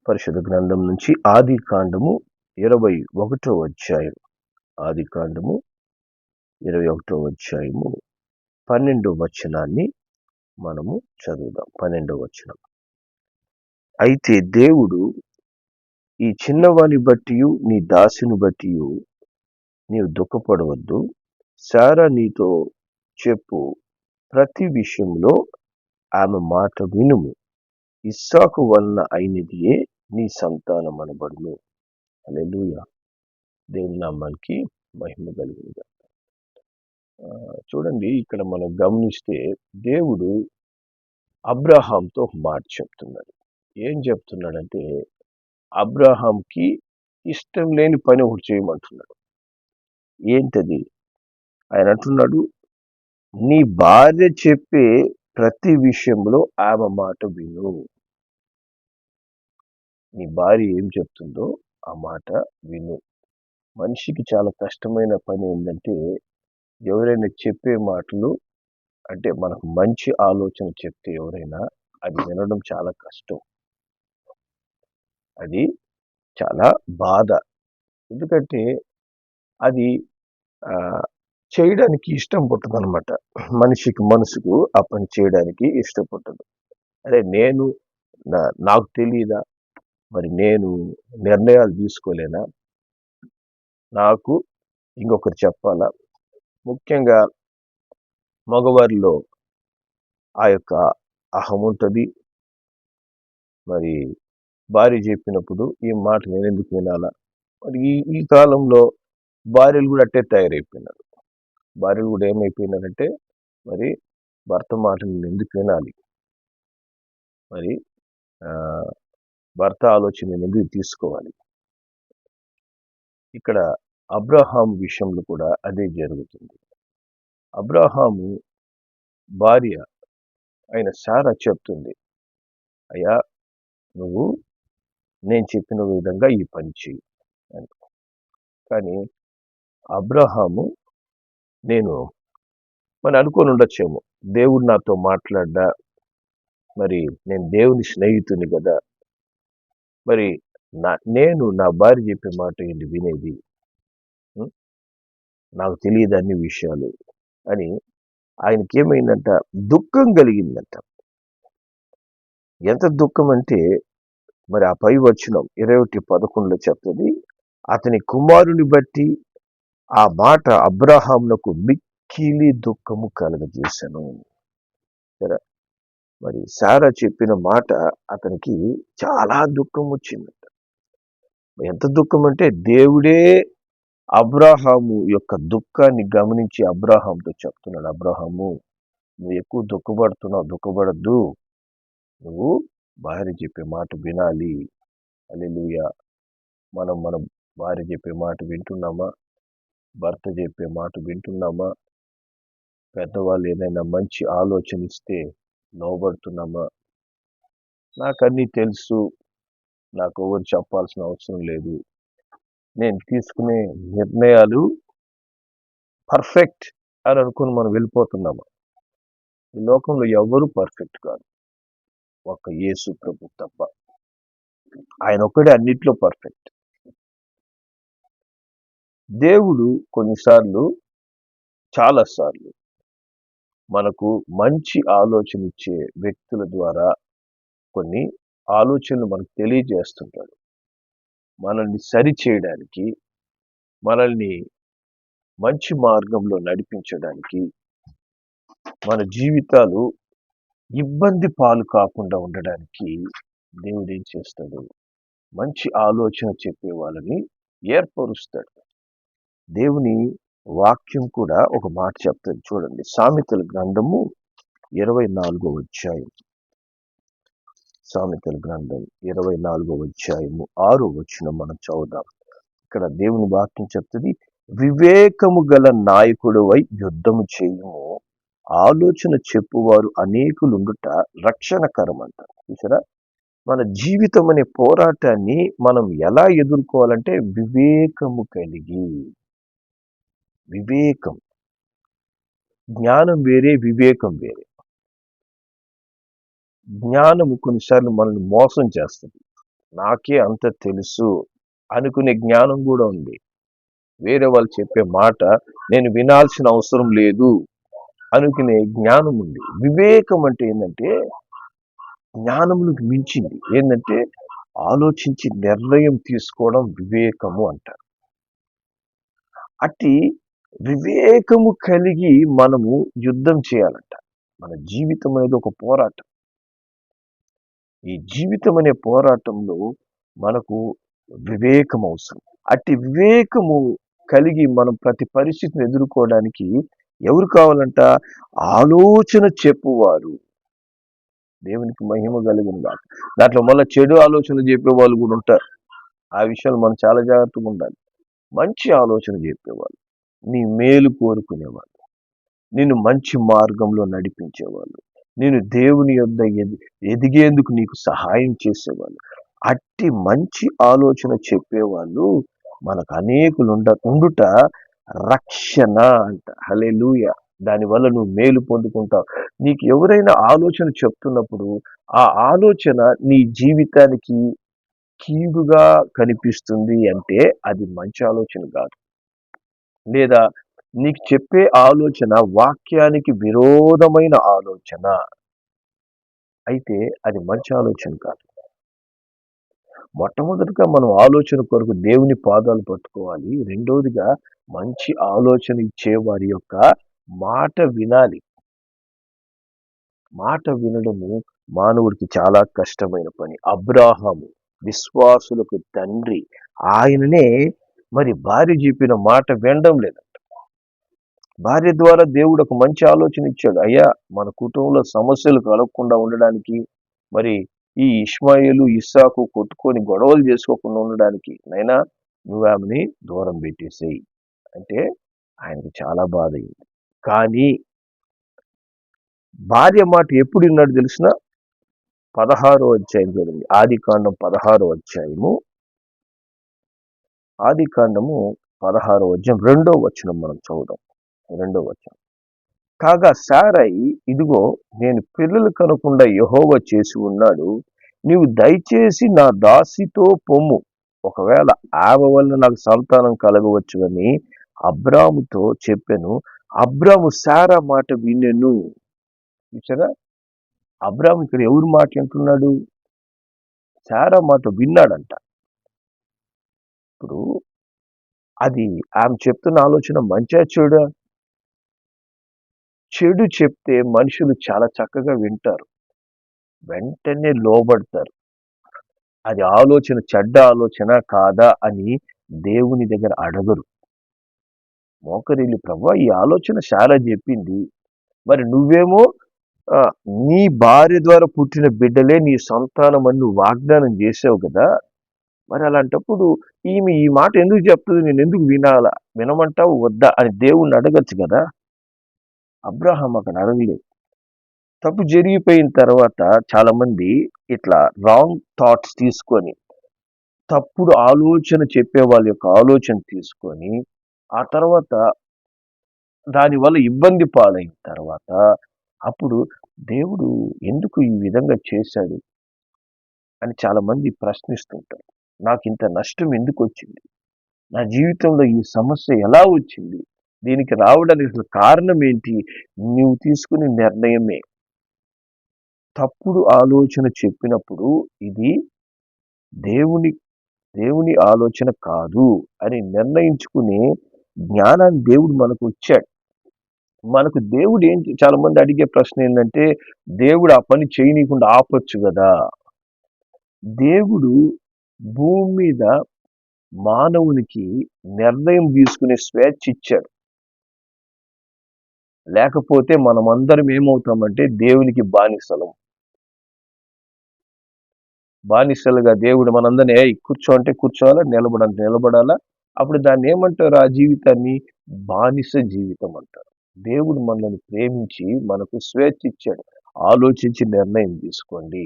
పరిశుద్ధ గ్రంథం నుంచి ఆది కాండము 21వ అధ్యాయం. ఆది కాండము 21వ అధ్యాయము 12వ వచనాన్ని మనము చదువుదాం. 12వ వచనం. అయితే దేవుడు, ఈ చిన్నవాని బట్టి నీ దాసిని బట్టి నీవు దుఃఖపడవద్దు, శారా నీతో చెప్పు ప్రతి విషయంలో ఆమె మాట వినుము, ఇస్సాకు వలన అయినదియే నీ సంతానం అనబడును. హల్లెలూయా. దేవుని నామానికి మహిమ కలుగునుగా. చూడండి, ఇక్కడ మనం గమనిస్తే దేవుడు అబ్రహాంతో ఒక మాట చెప్తున్నాడు. ఏం చెప్తున్నాడంటే, అబ్రహాంకి ఇష్టం లేని పని ఒకటి చేయమంటున్నాడు. ఏంటది? ఆయన అంటున్నాడు, నీ భార్య చెప్పే ప్రతి విషయంలో ఆమె మాట విను. నీ భార్య ఏం చెప్తుందో ఆ మాట విను. మనిషికి చాలా కష్టమైన పని ఏంటంటే, ఎవరైనా చెప్పే మాటలు, అంటే మనకు మంచి ఆలోచన చెప్తే ఎవరైనా, అది వినడం చాలా కష్టం. అది చాలా బాధ. ఎందుకంటే అది చేయడానికి ఇష్టం పుట్టదు అనమాట. మనిషికి మనసుకు ఆ పని చేయడానికి ఇష్టపడదు. అరే నాకు తెలియదా, మరి నేను నిర్ణయాలు తీసుకోలేనా, నాకు ఇంకొకరు చెప్పాలా? ముఖ్యంగా మగవారిలో ఆ యొక్క అహం ఉంటుంది. మరి భార్య చెప్పినప్పుడు ఈ మాట నేను ఎందుకు వినాలా? మరి ఈ కాలంలో భార్యలు కూడా అట్టే తయారైపోయినారు. భార్యలు కూడా ఏమైపోయినారంటే, మరి భర్త మాట నేను ఎందుకు వినాలి, మరి భర్త ఆలోచన నేను ఎందుకు తీసుకోవాలి? ఇక్కడ అబ్రహాం విషయంలో కూడా అదే జరుగుతుంది. అబ్రహాము భార్య అయిన శారా చెప్తుంది, అయ్యా నువ్వు నేను చెప్పిన విధంగా ఈ పని చెయ్యి అని. కానీ అబ్రహాము, మనం అనుకొని ఉండొచ్చేమో, దేవుడు నాతో మాట్లాడ్డా, మరి నేను దేవుని స్నేహితుని కదా, మరి నేను నా భార్య చెప్పే మాట ఏంటి వినేది, నాకు తెలియదు అన్ని విషయాలు అని ఆయనకి ఏమైందంట, దుఃఖం కలిగిందంట. ఎంత దుఃఖం అంటే, మరి ఆ పై వచనం 21:11 చెప్తుంది, అతని కుమారుని బట్టి ఆ మాట అబ్రహామునకు మిక్కిలి దుఃఖము కలగజేశాను. సరే, మరి శారా చెప్పిన మాట అతనికి చాలా దుఃఖం వచ్చిందంట. ఎంత దుఃఖం అంటే, దేవుడే అబ్రహాము యొక్క దుఃఖాన్ని గమనించి అబ్రహాంతో చెప్తున్నాడు, అబ్రహాము నువ్వు ఎక్కువ దుఃఖపడద్దు, నువ్వు భార్య చెప్పే మాట వినాలి. హల్లెలూయా. మన భార్య చెప్పే మాట వింటున్నామా? భర్త చెప్పే మాట వింటున్నామా? పెద్దవాళ్ళు ఏదైనా మంచి ఆలోచన ఇస్తే లోబడుతున్నామా? నాకు అన్నీ తెలుసు, నాకు ఎవరు చెప్పాల్సిన అవసరం లేదు, నేను తీసుకునే నిర్ణయాలు పర్ఫెక్ట్ అని అనుకుని మనం వెళ్ళిపోతున్నామా? ఈ లోకంలో ఎవరు పర్ఫెక్ట్ కాదు, ఒక్క యేసు ప్రభు తప్ప. ఆయన ఒక్కడే అన్నిట్లో పర్ఫెక్ట్. దేవుడు కొన్నిసార్లు, చాలాసార్లు మనకు మంచి ఆలోచన ఇచ్చే వ్యక్తుల ద్వారా కొన్ని ఆలోచనలు మనకు తెలియజేస్తుంటాడు. మనల్ని సరి చేయడానికి, మనల్ని మంచి మార్గంలో నడిపించడానికి, మన జీవితాలు ఇబ్బంది పాలు కాకుండా ఉండడానికి దేవుడు ఏం చేస్తాడు, మంచి ఆలోచన చెప్పే వాళ్ళని ఏర్పరుస్తాడు. దేవుని వాక్యం కూడా ఒక మాట చెప్తుంది, చూడండి. సామెతల గ్రంథము 24వ అధ్యాయం. సామెతల గ్రంథం 24వ అధ్యాయము 6వ వచనం మనం చదువుదాం. ఇక్కడ దేవుని వాక్యం చెప్తుంది, వివేకము గల నాయకుడివై యుద్ధము చేయము, ఆలోచన చెప్పువారు అనేకులుండుట రక్షణకరం అంట. చూసారా, మన జీవితం అనే పోరాటాన్ని మనం ఎలా ఎదుర్కోవాలంటే వివేకము కలిగి. వివేకం, జ్ఞానం వేరే, వివేకం వేరే. జ్ఞానము కొన్నిసార్లు మనల్ని మోసం చేస్తుంది, నాకే అంత తెలుసు అనుకునే జ్ఞానం కూడా ఉంది. వేరే వాళ్ళు చెప్పే మాట నేను వినాల్సిన అవసరం లేదు అనుకునే జ్ఞానం ఉంది. వివేకం అంటే ఏంటంటే జ్ఞానములకు మించింది. ఏంటంటే ఆలోచించి నిర్ణయం తీసుకోవడం వివేకము అంటారు. అట్టి వివేకము కలిగి మనము యుద్ధం చేయాలంట. మన జీవితం అనేది ఒక పోరాటం. ఈ జీవితం అనే పోరాటంలో మనకు వివేకం అవసరం. అట్టి వివేకము కలిగి మనం ప్రతి పరిస్థితిని ఎదుర్కోవడానికి ఎవరు కావాలంట? ఆలోచన చెప్పువారు. దేవునికి మహిమ కలిగిన కాదు. దాంట్లో మళ్ళీ చెడు ఆలోచన చెప్పే వాళ్ళు కూడా ఉంటారు. ఆ విషయాలు మనం చాలా జాగ్రత్తగా ఉండాలి. మంచి ఆలోచన చెప్పేవాళ్ళు, నీ మేలు కోరుకునేవాళ్ళు, నిన్ను మంచి మార్గంలో నడిపించేవాళ్ళు, నేను దేవుని యొద్ద ఎదిగేందుకు నీకు సహాయం చేసేవాళ్ళు, అట్టి మంచి ఆలోచన చెప్పేవాళ్ళు మనకు అనేకులు ఉండుట రక్షణ అంట. హల్లెలూయా. దానివల్ల నువ్వు మేలు పొందుకుంటావు. నీకు ఎవరైనా ఆలోచన చెప్తున్నప్పుడు ఆ ఆలోచన నీ జీవితానికి కీడుగా కనిపిస్తుంది అంటే అది మంచి ఆలోచన కాదు. లేదా నీకు చెప్పే ఆలోచన వాక్యానికి విరోధమైన ఆలోచన అయితే అది మంచి ఆలోచన కాదు. మొట్టమొదటిగా మనం ఆలోచన కొరకు దేవుని పాదాలు పట్టుకోవాలి. రెండవదిగా మంచి ఆలోచన ఇచ్చే వారి యొక్క మాట వినాలి. మాట వినడము మానవుడికి చాలా కష్టమైన పని. అబ్రాహాము విశ్వాసులకు తండ్రి, ఆయననే మరి భార్య చెప్పిన మాట వినడం లేదు. భార్య ద్వారా దేవుడు ఒక మంచి ఆలోచన ఇచ్చాడు. అయ్యా, మన కుటుంబంలో సమస్యలు కలగకుండా ఉండడానికి, మరి ఈ ఇష్మాయేలు ఇస్సాకు కొట్టుకొని గొడవలు చేసుకోకుండా ఉండడానికి నైనా నువ్వు ఆమెని దూరం పెట్టేసేయి అంటే ఆయనకి చాలా బాధ అయింది. కానీ భార్య మాట ఎప్పుడు విన్నాడు తెలిసిన? 16వ అధ్యాయం చూడండి. ఆదికాండం 16వ అధ్యాయము, ఆదికాండము 16వ అధ్యాయం 2వ వచనం మనం చదువుదాం. 2వ వచనం. కాగా సారయి, ఇదిగో నేను పిల్లలు కనకుండా యెహోవా చేసి ఉన్నాడు, నీవు దయచేసి నా దాసితో పొమ్ము, ఒకవేళ ఆమె వల్ల నాకు సంతానం కలగవచ్చు అని అబ్రాముతో చెప్పాను. అబ్రాము సారా మాట వినెను. చూసారా, అబ్రాము ఇక్కడ ఎవరు మాట వింటున్నాడు? సారా మాట విన్నాడంట. ఇప్పుడు అది ఆమె చెప్తున్న ఆలోచన మంచిగా చెడా? చెడు చెప్తే మనుషులు చాలా చక్కగా వింటారు, వెంటనే లోబడతారు. అది ఆలోచన చెడ్డ ఆలోచన కాదా అని దేవుని దగ్గర అడగరు. మోకరిల్లి, ప్రభువా ఈ ఆలోచన చాలా చెప్పింది, మరి నువ్వేమో నీ భార్య ద్వారా పుట్టిన బిడ్డలే నీ సంతానం అని నువ్వు వాగ్దానం చేసావు కదా, మరి అలాంటప్పుడు ఈమె ఈ మాట ఎందుకు చెప్తుంది, నేను ఎందుకు వినాలా, వినమంటావు వద్దా అని దేవుణ్ణి అడగచ్చు కదా. అబ్రహాం అక్కడ అడగలేదు. తప్పు జరిగిపోయిన తర్వాత చాలా మంది ఇట్లా రాంగ్ థాట్స్ తీసుకొని, తప్పుడు ఆలోచన చెప్పే వాళ్ళ యొక్క ఆలోచన తీసుకొని, ఆ తర్వాత దానివల్ల ఇబ్బంది పాలైన తర్వాత అప్పుడు దేవుడు ఎందుకు ఈ విధంగా చేశాడు అని చాలా మంది ప్రశ్నిస్తుంటారు. నాకు ఇంత నష్టం ఎందుకు వచ్చింది, నా జీవితంలో ఈ సమస్య ఎలా వచ్చింది, దీనికి రావడానికి అసలు కారణం ఏంటి? నువ్వు తీసుకునే నిర్ణయమే. తప్పుడు ఆలోచన చెప్పినప్పుడు ఇది దేవుని ఆలోచన కాదు అని నిర్ణయించుకునే జ్ఞానాన్ని దేవుడు మనకు ఇచ్చాడు. మనకు దేవుడు ఏంటి, చాలా మంది అడిగే ప్రశ్న ఏంటంటే, దేవుడు ఆ పని చేయనీయకుండా ఆపొచ్చు కదా. దేవుడు భూమి మీద మానవునికి నిర్ణయం తీసుకునే స్వేచ్ఛ ఇచ్చాడు. లేకపోతే మనమందరం ఏమవుతామంటే దేవునికి బానిసలుగా దేవుడు మనందరినీ కూర్చో అంటే కూర్చోవాలా, నిలబడంటే నిలబడాలా. అప్పుడు దాన్ని ఏమంటారు? ఆ జీవితాన్ని బానిస జీవితం అంటారు. దేవుడు మనల్ని ప్రేమించి మనకు స్వేచ్ఛ ఇచ్చాడు. ఆలోచించి నిర్ణయం తీసుకోండి.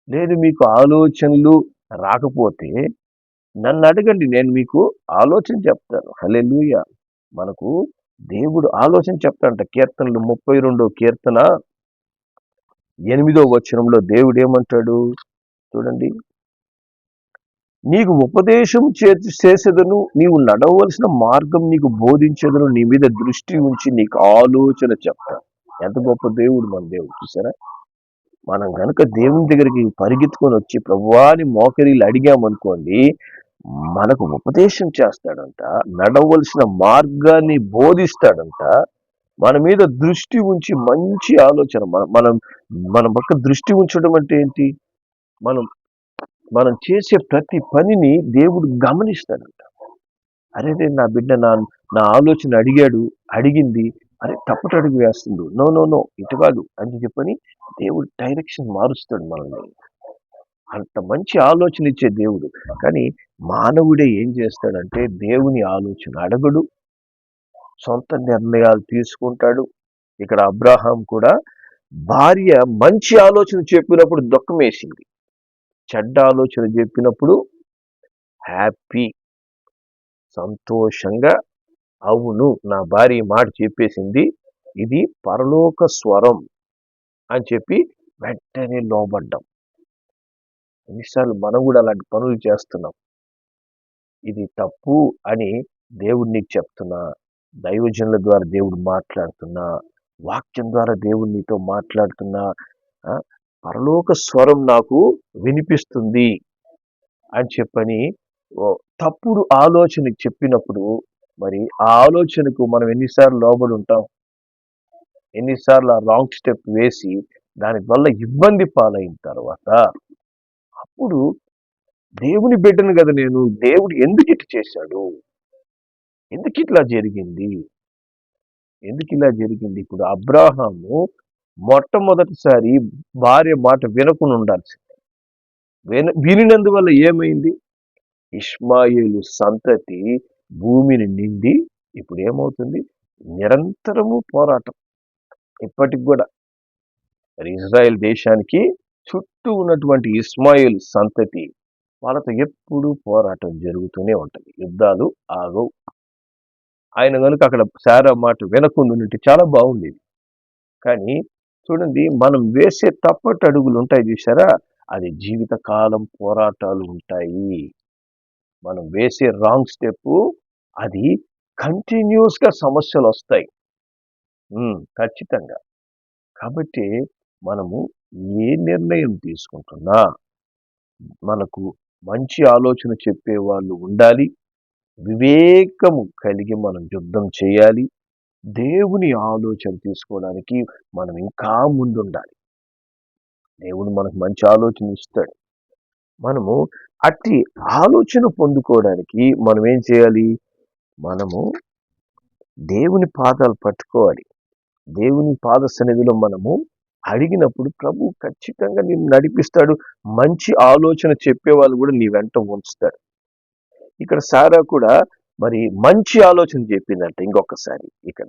లేదు మీకు ఆలోచనలు రాకపోతే నన్ను అడగండి, నేను మీకు ఆలోచన చెప్తాను. హల్లెలూయా. మనకు దేవుడు ఆలోచన చెప్తాడంట. కీర్తనలు 32వ కీర్తన 8వ వచనంలో దేవుడు ఏమంటాడు? చూడండి, నీకు ఉపదేశం చేసేదను, నీవు నడవలసిన మార్గం నీకు బోధించేదను, నీ మీద దృష్టి ఉంచి నీకు ఆలోచన చెప్తా. ఎంత గొప్ప దేవుడు మన దేవుడు, చూసారా? మనం కనుక దేవుని దగ్గరికి పరిగెత్తుకొని వచ్చి ప్రభువాని మోకరీలు అడిగామనుకోండి, మనకు ఉపదేశం చేస్తాడంట, నడవలసిన మార్గాన్ని బోధిస్తాడంట, మన మీద దృష్టి ఉంచి మంచి ఆలోచన, మనం మన పక్క దృష్టి ఉంచడం అంటే ఏంటి? మనం మనం చేసే ప్రతి పనిని దేవుడు గమనిస్తాడంట. అరే నా బిడ్డ నా ఆలోచన అడిగింది, అరే తప్పటి అడుగు వేస్తుంది, నో నో నో ఇటు కాదు అని చెప్పని దేవుడు డైరెక్షన్ మారుస్తాడు మనల్ని. అంత మంచి ఆలోచన ఇచ్చే దేవుడు. కానీ మానవుడే ఏం చేస్తాడంటే దేవుని ఆలోచన అడగడు, సొంత నిర్ణయాలు తీసుకుంటాడు. ఇక్కడ అబ్రాహాం కూడా భార్య మంచి ఆలోచన చెప్పినప్పుడు దుఃఖం వేసింది, చెడ్డ ఆలోచన చెప్పినప్పుడు హ్యాపీ, సంతోషంగా, అవును నా భార్య మాట చెప్పేసింది, ఇది పరలోక స్వరం అని చెప్పి వెంటనే లోబడ్డాం. ఎన్నిసార్లు మనం కూడా అలాంటి పనులు చేస్తున్నాం. ఇది తప్పు అని దేవుడు నీకు చెప్తున్నా, దైవజనుల ద్వారా దేవుడు మాట్లాడుతున్నా, వాక్యం ద్వారా దేవుడు నీతో మాట్లాడుతున్నా, పరలోక స్వరం నాకు వినిపిస్తుంది అని చెప్పని తప్పుడు ఆలోచన చెప్పినప్పుడు, మరి ఆ ఆలోచనకు మనం ఎన్నిసార్లు లోబడి ఉంటాం, ఎన్నిసార్లు ఆ రాంగ్ స్టెప్ వేసి దానివల్ల ఇబ్బంది పాలైన తర్వాత అప్పుడు దేవుని బిడ్డను కదా నేను, దేవుడు ఎందుకు ఇట్లా చేశాడు, ఎందుకు ఇట్లా జరిగింది, ఇప్పుడు అబ్రాహాము మొట్టమొదటిసారి భార్య మాట వినకుండా ఉండాల్సింది, వినినందువల్ల ఏమైంది? ఇష్మాయేలు సంతతి భూమిని నిండి ఇప్పుడు ఏమవుతుంది? నిరంతరము పోరాటం. ఇప్పటికి కూడా ఇజ్రాయెల్ దేశానికి చుట్టూ ఉన్నటువంటి ఇష్మాయేలు సంతతి వాళ్ళతో ఎప్పుడూ పోరాటం జరుగుతూనే ఉంటుంది, యుద్ధాలు ఆగవు. ఆయన కనుక అక్కడ సారా మాట వినకుండా ఉన్నట్టు చాలా బాగుండేది. కానీ చూడండి, మనం వేసే తప్పటి అడుగులు ఉంటాయి చూసారా, అది జీవితకాలం పోరాటాలు ఉంటాయి. మనం వేసే రాంగ్ స్టెప్, అది కంటిన్యూస్గా సమస్యలు వస్తాయి ఖచ్చితంగా. కాబట్టి మనము ఏ నిర్ణయం తీసుకుంటున్నా మనకు మంచి ఆలోచన చెప్పే వాళ్ళు ఉండాలి, వివేకము కలిగి మనం యుద్ధం చేయాలి, దేవుని ఆలోచన తీసుకోవడానికి మనం ఇంకా ముందుండాలి. దేవుడు మనకు మంచి ఆలోచన ఇస్తాడు. మనము అట్టి ఆలోచన పొందుకోవడానికి మనం ఏం చేయాలి? మనము దేవుని పాదాలు పట్టుకోవాలి. దేవుని పాద సన్నిధిలో మనము అడిగినప్పుడు ప్రభు ఖచ్చితంగా నిన్ను నడిపిస్తాడు. మంచి ఆలోచన చెప్పేవాళ్ళు కూడా నీ వెంట ఉంచుతాడు. ఇక్కడ సారా కూడా మరి మంచి ఆలోచన చెప్పిందంట. ఇంకొకసారి ఇక్కడ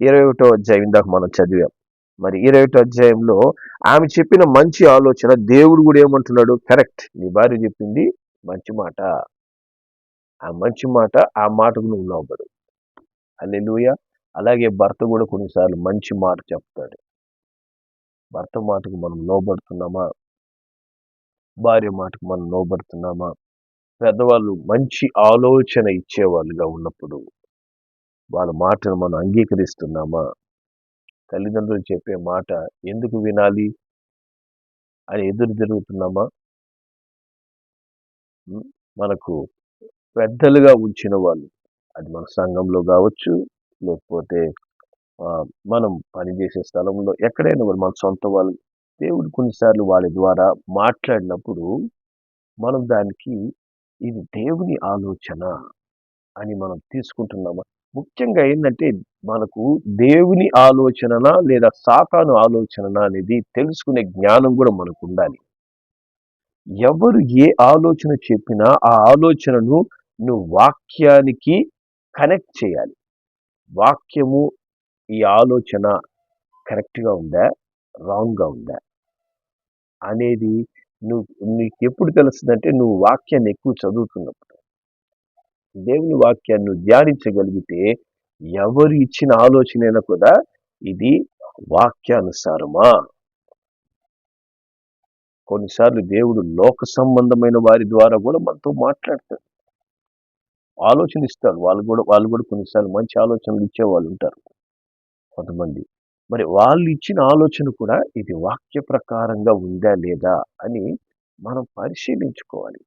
21వ అధ్యాయం ఇందాక మనం చదివాం. మరి 21వ అధ్యాయంలో ఆమె చెప్పిన మంచి ఆలోచన, దేవుడు కూడా ఏమంటున్నాడు? కరెక్ట్, నీ భార్య చెప్పింది మంచి మాట, ఆ మంచి మాట, ఆ మాటకు నువ్వు లోబడు. హల్లెలూయా. అలాగే భర్త కూడా కొన్నిసార్లు మంచి మాట చెప్తాడు. భర్త మాటకు మనం లోబడుతున్నామా? భార్య మాటకు మనం లోబడుతున్నామా? పెద్దవాళ్ళు మంచి ఆలోచన ఇచ్చేవాళ్ళుగా ఉన్నప్పుడు వాళ్ళ మాటను మనం అంగీకరిస్తున్నామా? తల్లిదండ్రులు చెప్పే మాట ఎందుకు వినాలి అని ఎదురు తిరుగుతున్నామా? మనకు పెద్దలుగా ఉంచిన వాళ్ళు, అది మన సంఘంలో కావచ్చు, లేకపోతే మనం పనిచేసే స్థలంలో ఎక్కడైనా మన సొంత వాళ్ళు, దేవుడు కొన్నిసార్లు వాళ్ళ ద్వారా మాట్లాడినప్పుడు మనం దానికి ఇది దేవుని ఆలోచన అని మనం తీసుకుంటున్నామా? ముఖ్యంగా ఏంటంటే మనకు దేవుని ఆలోచన లేదా సాతాను ఆలోచన అనేది తెలుసుకునే జ్ఞానం కూడా మనకు ఉండాలి. ఎవరు ఏ ఆలోచన చెప్పినా ఆ ఆలోచనను నువ్వు వాక్యానికి కనెక్ట్ చేయాలి. వాక్యము ఈ ఆలోచన కరెక్ట్గా ఉందా, రాంగ్గా ఉందా అనేది నీకు ఎప్పుడు తెలుస్తుందంటే నువ్వు వాక్యాన్ని ఎక్కువ చదువుతున్నప్పుడు. దేవుని వాక్యాన్ని నువ్వు ధ్యానించగలిగితే ఎవరు ఇచ్చిన ఆలోచనైనా కూడా ఇది వాక్యానుసారమా, కొన్నిసార్లు దేవుడు లోక సంబంధమైన వారి ద్వారా కూడా మనతో మాట్లాడతాడు, ఆలోచన ఇస్తాడు. వాళ్ళు కూడా కొన్నిసార్లు మంచి ఆలోచనలు ఇచ్చే వాళ్ళు ఉంటారు కొంతమంది. మరి వాళ్ళు ఇచ్చిన ఆలోచన కూడా ఇది వాక్య ప్రకారంగా ఉందా లేదా అని మనం పరిశీలించుకోవాలి.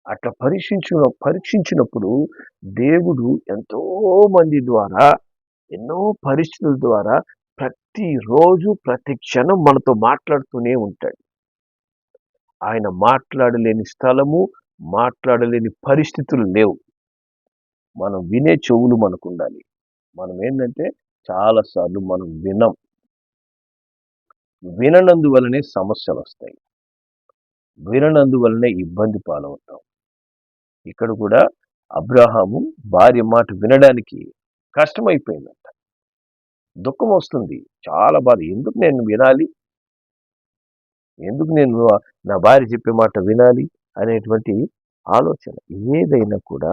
అట్లా పరీక్షించినప్పుడు దేవుడు ఎంతో మంది ద్వారా, ఎన్నో పరిస్థితుల ద్వారా ప్రతిరోజు ప్రతి క్షణం మనతో మాట్లాడుతూనే ఉంటాడు. ఆయన మాట్లాడలేని స్థలము, మాట్లాడలేని పరిస్థితులు లేవు. మనం వినే చెవులు మనకు ఉండాలి. మనం ఏంటంటే చాలాసార్లు మనం విననందువలనే సమస్యలు వస్తాయి, విననందువలనే ఇబ్బంది పాలవుతాం. ఇక్కడ కూడా అబ్రహాము భార్య మాట వినడానికి కష్టమైపోయిందంట, దుఃఖం వస్తుంది, చాలా బాధ. ఎందుకు నేను వినాలి, ఎందుకు నేను నా భార్య చెప్పే మాట వినాలి అనేటువంటి ఆలోచన. ఏదైనా కూడా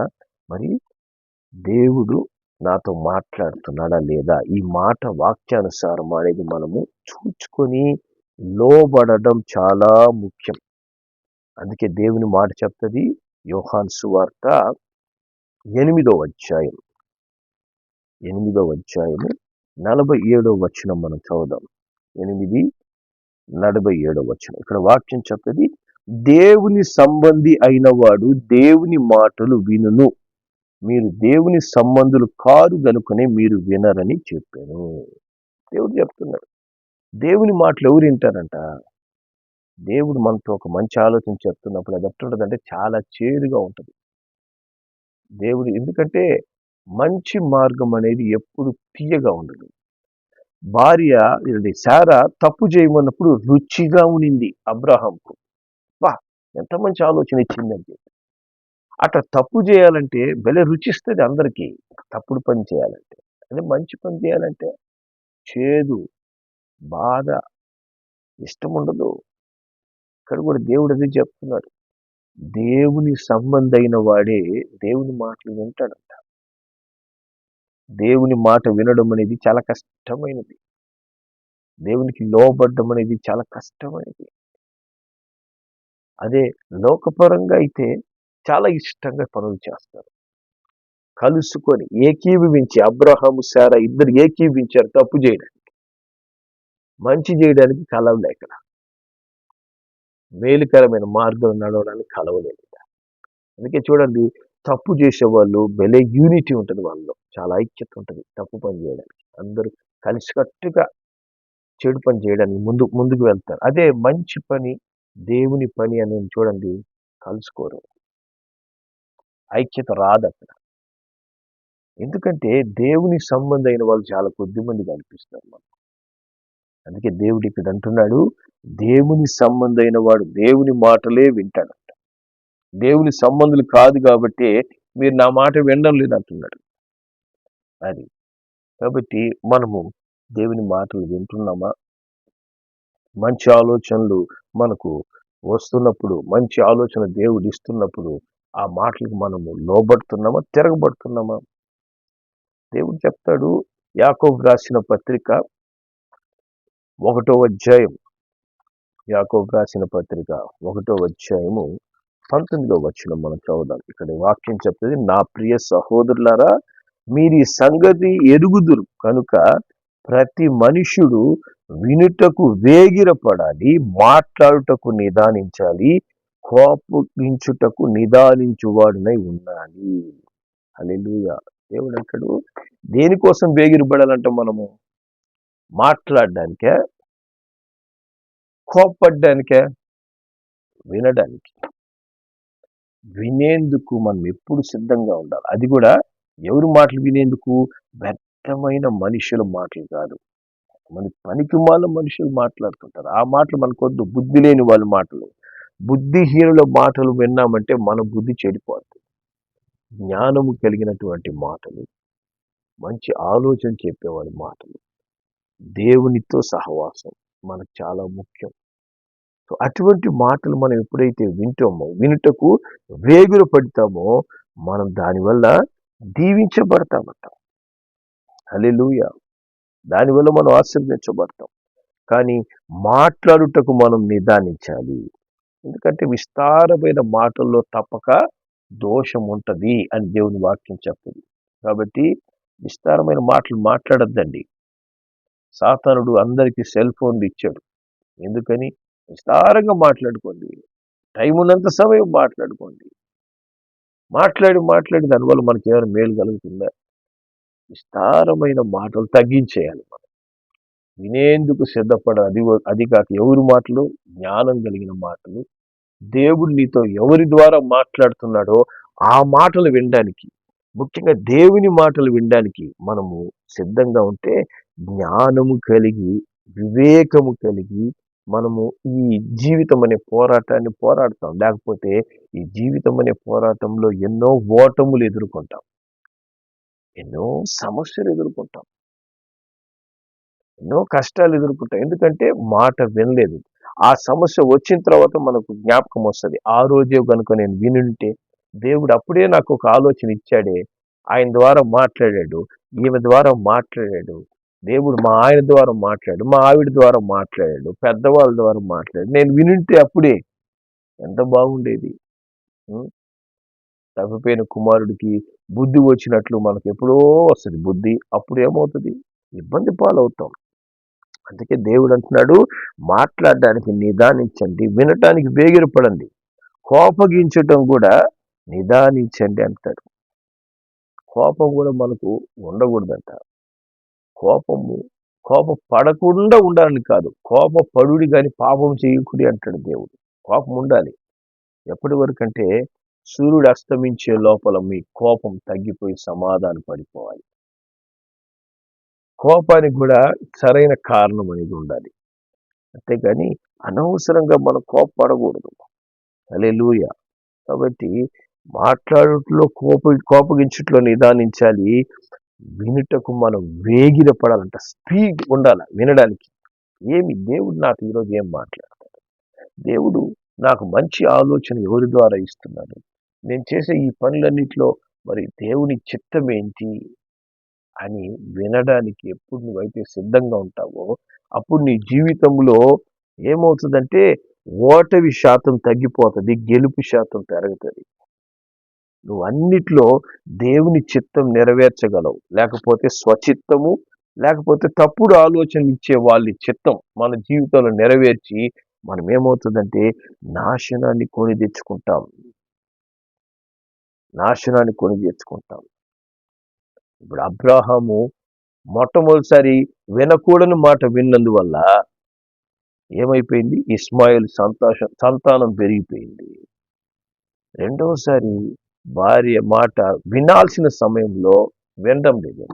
మరి దేవుడు నాతో మాట్లాడుతున్నాడా లేదా, ఈ మాట వాక్యానుసారం అనేది మనము చూచుకొని లోబడడం చాలా ముఖ్యం. అందుకే దేవుని మాట చెప్తుంది, యోహాను సువార్త 8వ అధ్యాయము 47వ వచనం మనం చదువుదాం. 8:47 వచనం. ఇక్కడ వాక్యం చెప్తుంది, దేవుని సంబంధి అయిన వాడు దేవుని మాటలు వినును, మీరు దేవుని సంబంధులు కారు గనుకనే మీరు వినరని చెప్పాను. దేవుడు చెప్తున్నాడు, దేవుని మాటలు ఎవరు వింటారంట? దేవుడు మనతో ఒక మంచి ఆలోచన చెప్తున్నప్పుడు అది ఎట్లుంటుందంటే చాలా చేదుగా ఉంటుంది. దేవుడు, ఎందుకంటే మంచి మార్గం అనేది ఎప్పుడు తీయగా ఉండదు. భార్య శారా తప్పు చేయమన్నప్పుడు రుచిగా ఉనింది అబ్రహాంకు. బా, ఎంత మంచి ఆలోచన ఇచ్చిందంటే, అట్లా తప్పు చేయాలంటే భలే రుచిస్తుంది అందరికీ. తప్పుడు పని చేయాలంటే, అదే మంచి పని చేయాలంటే చేదు, బాధ, ఇష్టం ఉండదు. ఇక్కడ కూడా దేవుడు అదే చెప్తున్నాడు, దేవుని సంబంధైన వాడే దేవుని మాటలు వింటాడంట. దేవుని మాట వినడం అనేది చాలా కష్టమైనది, దేవునికి లోబడ్డం అనేది చాలా కష్టమైనది. అదే లోకపరంగా అయితే చాలా ఇష్టంగా పనులు చేస్తారు, కలుసుకొని ఏకీభవించి. అబ్రహాము శారా ఇద్దరు ఏకీభవించారు తప్పు చేయడానికి, మంచి చేయడానికి కలవలే. ఇక్కడ మేలుకరమైన మార్గం నడవడానికి కలవలేదు. అందుకే చూడండి, తప్పు చేసేవాళ్ళు భలే యూనిటీ ఉంటుంది, వాళ్ళలో చాలా ఐక్యత ఉంటుంది. తప్పు పని చేయడానికి అందరూ కలిసికట్టుగా చెడు పని చేయడానికి ముందుకు వెళ్తారు. అదే మంచి పని, దేవుని పని అనేది చూడండి, కలుసుకోరు, ఐక్యత రాదు అక్కడ. ఎందుకంటే దేవుని సంబంధమైన వాళ్ళు చాలా కొద్ది మంది కనిపిస్తారు మనకు. అందుకే దేవుడు ఇక్కడ అంటున్నాడు, దేవుని సంబంధమైన వాడు దేవుని మాటలే వింటాడంట. దేవుని సంబంధులు కాదు కాబట్టి మీరు నా మాట వినడం లేదు అంటున్నాడు. అది కాబట్టి మనము దేవుని మాటలు వింటున్నామా? మంచి ఆలోచనలు మనకు వస్తున్నప్పుడు, మంచి ఆలోచన దేవుడు ఇస్తున్నప్పుడు ఆ మాటలకు మనము లోబడుతున్నామా, తిరగబడుతున్నామా? దేవుడు చెప్తాడు, యాకోబు రాసిన పత్రిక 1వ అధ్యాయం, యాకోబు రాసిన పత్రిక 1వ అధ్యాయము 19వ వచనం మనం చదువుదాం. ఇక్కడ వాక్యం చెప్తుంది, నా ప్రియ సహోదరులారా, మీరు ఈ సంగతి ఎరుగుదురు కనుక ప్రతి మనుష్యుడు వినుటకు వేగిరపడాలి, మాట్లాడుటకు నిదానించాలి, కోపగించుటకు నిదానించువాడునై ఉండాలి. హల్లెలూయా. దేవుడు అంటాడు, దేనికోసం వేగిరపడాలంట మనము? మాట్లాడడానికే, కోపడ్డానికే? వినడానికి. వినేందుకు మనం ఎప్పుడు సిద్ధంగా ఉండాలి. అది కూడా ఎవరి మాటలు వినేందుకు? వ్యర్థమైన మనుషుల మాటలు కాదు. మన పనికిమాల మనుషులు మాట్లాడుతుంటారు, ఆ మాటలు మనకొద్దు. బుద్ధి లేని వాళ్ళ మాటలు, బుద్ధిహీనుల మాటలు విన్నామంటే మన బుద్ధి చెడిపోతుంది. జ్ఞానము కలిగినటువంటి మాటలు, మంచి ఆలోచన చెప్పేవాడి మాటలు, దేవునితో సహవాసం మనకు చాలా ముఖ్యం. సో అటువంటి మాటలు మనం ఎప్పుడైతే వింటామో, వినుటకు వేగులు పడతామో, మనం దానివల్ల దీవించబడతామట. హల్లెలూయా. దానివల్ల మనం ఆశీర్వదించబడతాం. కానీ మాట్లాడుటకు మనం నిదానించాలి. ఎందుకంటే విస్తారమైన మాటల్లో తప్పక దోషం ఉంటది అని దేవుని వాక్యం చెప్తుంది. కాబట్టి విస్తారమైన మాటలు మాట్లాడొద్దండి. సాతానుడు అందరికీ సెల్ ఫోన్లు ఇచ్చాడు. ఎందుకని? విస్తారంగా మాట్లాడుకోండి. టైం ఉన్నంత సమయం మాట్లాడుకోండి. మాట్లాడి దానివల్ల మనకేమైనా మేలు కలుగుతుందా? విస్తారమైన మాటలు తగ్గించేయాలి మనం. వినేందుకు సిద్ధపడాలి. అది కాక ఎవరి మాటలు? జ్ఞానం కలిగిన మాటలు. దేవుడు నీతో ఎవరి ద్వారా మాట్లాడుతున్నాడో ఆ మాటలు వినడానికి, ముఖ్యంగా దేవుని మాటలు వినడానికి మనము సిద్ధంగా ఉంటే జ్ఞానము కలిగి, వివేకము కలిగి మనము ఈ జీవితం అనే పోరాటాన్ని పోరాడతాం. లేకపోతే ఈ జీవితం అనే పోరాటంలో ఎన్నో ఓటములు ఎదుర్కొంటాం, ఎన్నో సమస్యలు ఎదుర్కొంటాం, ఎన్నో కష్టాలు ఎదుర్కొంటాం. ఎందుకంటే మాట వినలేదు. ఆ సమస్య వచ్చిన తర్వాత మనకు జ్ఞాపకం వస్తుంది. ఆ రోజే కనుక నేను వినుంటే, దేవుడు అప్పుడే నాకు ఒక ఆలోచన ఇచ్చాడే, ఆయన ద్వారా మాట్లాడాడు, ఈమె ద్వారా మాట్లాడాడు, దేవుడు మా ఆయన ద్వారా మాట్లాడు, మా ఆవిడ ద్వారా మాట్లాడాడు, పెద్దవాళ్ళ ద్వారా మాట్లాడాడు, నేను వినుంటే అప్పుడే ఎంత బాగుండేది. తప్పిపోయిన కుమారుడికి బుద్ధి వచ్చినట్లు మనకు ఎప్పుడో వస్తుంది బుద్ధి. అప్పుడు ఏమవుతుంది? ఇబ్బంది పాలవుతాం. అందుకే దేవుడు అంటున్నాడు, మాట్లాడడానికి నిదానించండి, వినటానికి వేగిరపడండి, కోపగించటం కూడా నిదానించండి అంటాడు. కోపం కూడా మనకు ఉండకూడదంట. కోప పడకుండా ఉండాలని కాదు, పడుడి కానీ పాపం చేయకుడి అంటాడు దేవుడు. కోపం ఉండాలి. ఎప్పటి వరకు అంటే సూర్యుడు అస్తమించే లోపల మీ కోపం తగ్గిపోయి సమాధానం పడిపోవాలి. కోపానికి కూడా సరైన కారణం అనేది ఉండాలి. అంతేగాని అనవసరంగా మనం కోపపడకూడదు. హల్లెలూయా. కాబట్టి మాట్లాడుట్లో కోపగించుట్లో నిదానించాలి. వినుటకు మనం వేగిరపడాలంట. స్పీడ్ ఉండాలి వినడానికి. దేవుడు నాకు ఈరోజు ఏం మాట్లాడతాడు? దేవుడు నాకు మంచి ఆలోచన ఎవరి ద్వారా ఇస్తున్నాడు? నేను చేసే ఈ పనులన్నిటిలో మరి దేవుని చిత్తం ఏంటి అని వినడానికి ఎప్పుడు నువ్వైతే సిద్ధంగా ఉంటావో, అప్పుడు నీ జీవితంలో ఏమవుతుందంటే ఓటమి శాతం తగ్గిపోతుంది, గెలుపు శాతం పెరుగుతుంది. నువ్వు అన్నిట్లో దేవుని చిత్తం నెరవేర్చగలవు. లేకపోతే స్వచిత్తము, లేకపోతే తప్పుడు ఆలోచనలు ఇచ్చే వాళ్ళ చిత్తం మన జీవితంలో నెరవేర్చి మనం ఏమవుతుందంటే నాశనాన్ని కొని తెచ్చుకుంటాం. ఇప్పుడు అబ్రాహాము మొట్టమొదటిసారి వినకూడని మాట విన్నందువల్ల ఏమైపోయింది? ఇస్మాయిల్ సంతానం పెరిగిపోయింది. రెండవసారి భార్య మాట వినాల్సిన సమయంలో వినడం లేదు.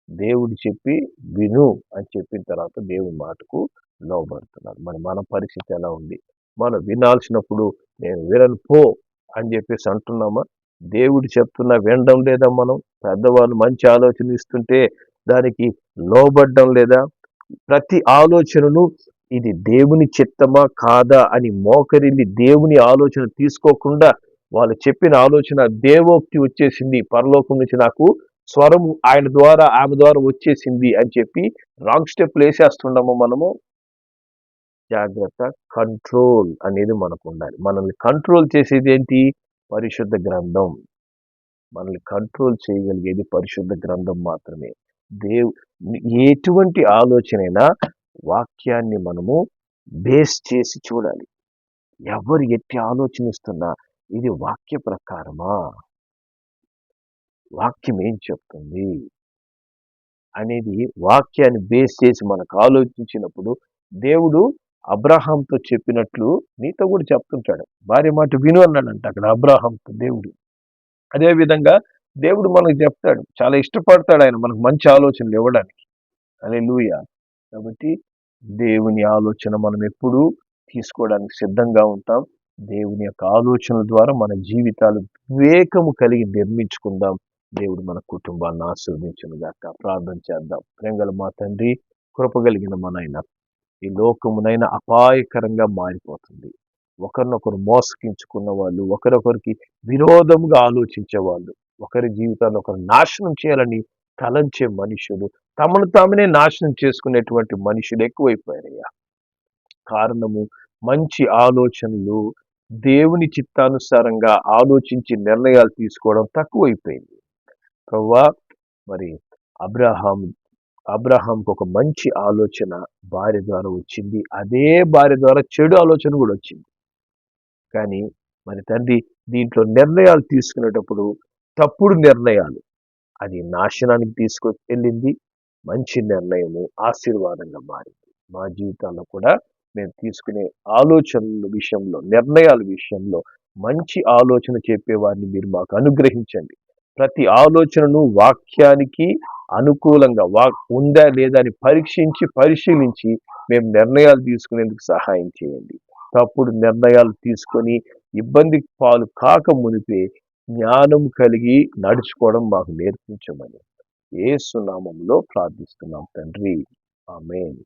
దేవుడు చెప్పి విను అని చెప్పిన తర్వాత దేవుని మాటకు లోబడుతున్నారు. మన పరిస్థితి ఎలా ఉంది? మనం వినాల్సినప్పుడు నేను వినను పో అని చెప్పేసి అంటున్నామా? దేవుడు చెప్తున్నా వినడం లేదా? మనం పెద్దవాళ్ళు మంచి ఆలోచన ఇస్తుంటే దానికి లోబడ్డం లేదా? ప్రతి ఆలోచనను ఇది దేవుని చిత్తమా కాదా అని మోకరిల్లి దేవుని ఆలోచన తీసుకోకుండా వాళ్ళు చెప్పిన ఆలోచన దేవోక్తి వచ్చేసింది, పరలోకం నుంచి నాకు స్వరం ఆయన ద్వారా ఆమె ద్వారా వచ్చేసింది అని చెప్పి రాంగ్ స్టెప్ వేసేస్తుండము మనము. జాగ్రత్త. కంట్రోల్ అనేది మనకు ఉండాలి. మనల్ని కంట్రోల్ చేసేది ఏంటి? పరిశుద్ధ గ్రంథం. మనల్ని కంట్రోల్ చేయగలిగేది పరిశుద్ధ గ్రంథం మాత్రమే. ఎటువంటి ఆలోచనైనా వాక్యాన్ని మనము బేస్ చేసి చూడాలి. ఎవరు ఎట్టి ఆలోచనిస్తున్నా ఇది వాక్య ప్రకారమా, వాక్యం ఏం చెప్తుంది అనేది వాక్యాన్ని బేస్ చేసి మనకు ఆలోచించినప్పుడు దేవుడు అబ్రహాంతో చెప్పినట్లు నీతో కూడా చెప్తుంటాడు. భార్య మాట విను అన్నాడంట అక్కడ అబ్రహాంతో దేవుడు. అదేవిధంగా దేవుడు మనకు చెప్తాడు, చాలా ఇష్టపడతాడు ఆయన మనకు మంచి ఆలోచనలు ఇవ్వడానికి. హల్లెలూయా. కాబట్టి దేవుని ఆలోచన మనం ఎప్పుడూ తీసుకోవడానికి సిద్ధంగా ఉంటాం. దేవుని యొక్క ఆలోచనల ద్వారా మన జీవితాలు వివేకము కలిగి నిర్మించుకుందాం. దేవుడు మన కుటుంబాన్ని ఆశీర్వదించును గాక. ప్రార్థన చేద్దాం. ప్రేమగల మా తండ్రి, కృపగలిగిన మా నాయన, ఈ లోకమునైనా అపాయకరంగా మారిపోతుంది. ఒకరినొకరు మోసగించుకున్న వాళ్ళు, ఒకరొకరికి విరోధముగా ఆలోచించే వాళ్ళు, ఒకరి జీవితాన్ని ఒకరు నాశనం చేయాలని తలంచే మనుషులు, తమను తామనే నాశనం చేసుకునేటువంటి మనుషులు ఎక్కువైపోయారయ్యా. కారణము మంచి ఆలోచనలు, దేవుని చిత్తానుసారంగా ఆలోచించి నిర్ణయాలు తీసుకోవడం తక్కువైపోయింది. ప్రభువా, మరి అబ్రహాం అబ్రహాంకు ఒక మంచి ఆలోచన భార్య ద్వారా వచ్చింది. అదే భార్య ద్వారా చెడు ఆలోచన కూడా వచ్చింది. కానీ మరి తండ్రి దీంట్లో నిర్ణయాలు తీసుకునేటప్పుడు తప్పుడు నిర్ణయాలు, అది నాశనానికి తీసుకెళ్ళింది. మంచి నిర్ణయము ఆశీర్వాదంగా మారింది. మా జీవితాల్లో కూడా మేము తీసుకునే ఆలోచనల విషయంలో, నిర్ణయాల విషయంలో మంచి ఆలోచన చెప్పేవారిని మీరు మాకు అనుగ్రహించండి. ప్రతి ఆలోచనను వాక్యానికి అనుకూలంగా ఉందా లేదా అని పరిశీలించి మేము నిర్ణయాలు తీసుకునేందుకు సహాయం చేయండి. తప్పుడు నిర్ణయాలు తీసుకొని ఇబ్బంది పాలు కాక మునిపే జ్ఞానం కలిగి నడుచుకోవడం మాకు నేర్పించమని యేసు నామములో ప్రార్థిస్తున్నాం తండ్రి. ఆమేన్.